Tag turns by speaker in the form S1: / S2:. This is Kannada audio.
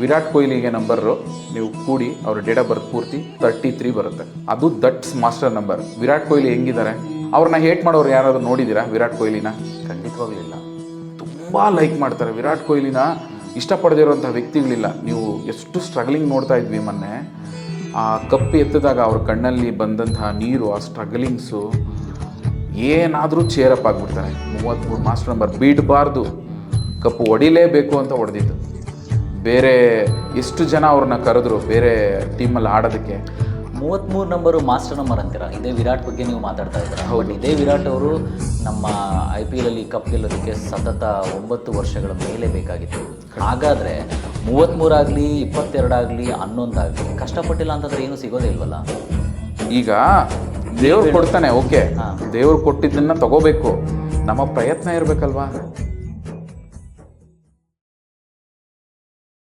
S1: ವಿರಾಟ್ ಕೊಹ್ಲಿಗೆ ನಂಬರು ನೀವು ಕೂಡಿ ಅವ್ರ ಡೇಟ್ ಆಫ್ ಬರ್ತ್ ಪೂರ್ತಿ 33 ಬರುತ್ತೆ. ಅದು that's master number. Virat Kohli ಹೆಂಗಿದ್ದಾರೆ? ಅವ್ರನ್ನ ಹೇಟ್ ಮಾಡೋರು ಯಾರಾದರೂ ನೋಡಿದ್ದೀರಾ ವಿರಾಟ್ ಕೊಹ್ಲಿನ?
S2: ಖಂಡಿತವಾಗ್ಲೂ ಇಲ್ಲ.
S1: ತುಂಬ ಲೈಕ್ ಮಾಡ್ತಾರೆ ವಿರಾಟ್ ಕೊಹ್ಲಿನ. ಇಷ್ಟಪಡದಿರೋಂಥ ವ್ಯಕ್ತಿಗಳಿಲ್ಲ. ನೀವು ಎಷ್ಟು ಸ್ಟ್ರಗಲಿಂಗ್ ನೋಡ್ತಾ ಇದ್ವಿ ಮೊನ್ನೆ. ಆ ಕಪ್ಪು ಎತ್ತಿದಾಗ ಅವ್ರ ಕಣ್ಣಲ್ಲಿ ಬಂದಂತಹ ನೀರು, ಆ ಸ್ಟ್ರಗಲಿಂಗ್ಸು, ಏನಾದರೂ ಚೇರಪ್ ಆಗಿಬಿಡ್ತಾರೆ. 33 ಮಾಸ್ಟರ್ ನಂಬರ್ ಬಿಡಬಾರ್ದು, ಕಪ್ಪು ಹೊಡಿಲೇಬೇಕು ಅಂತ ಹೊಡೆದಿದ್ದು. ಬೇರೆ ಎಷ್ಟು ಜನ ಅವ್ರನ್ನ ಕರೆದ್ರು ಬೇರೆ ಟೀಮಲ್ಲಿ ಆಡೋದಕ್ಕೆ.
S2: 33 ನಂಬರು ಮಾಸ್ಟರ್ ನಂಬರ್ ಅಂತೀರ. ಇದೇ ವಿರಾಟ್ ಬಗ್ಗೆ ನೀವು ಮಾತಾಡ್ತಾ ಇದ್ದೀರಾ. ಹೌದು, ಇದೇ ವಿರಾಟ್ ಅವರು ನಮ್ಮ IPL ಅಲ್ಲಿ ಕಪ್ ಗೆಲ್ಲೋದಕ್ಕೆ ಸತತ 9 ವರ್ಷಗಳ ಮೇಲೆ ಬೇಕಾಗಿತ್ತು. ಹಾಗಾದರೆ 33 ಆಗಲಿ 22 ಆಗಲಿ 11 ಆಗಲಿ ಕಷ್ಟಪಟ್ಟಿಲ್ಲ ಅಂತಂದ್ರೆ ಏನು ಸಿಗೋದೇ ಇಲ್ವಲ್ಲ.
S1: ಈಗ ದೇವ್ರು ಕೊಡ್ತಾನೆ, ಓಕೆ, ದೇವ್ರು ಕೊಟ್ಟಿದ್ದನ್ನು ತಗೋಬೇಕು, ನಮ್ಮ ಪ್ರಯತ್ನ ಇರಬೇಕಲ್ವಾ.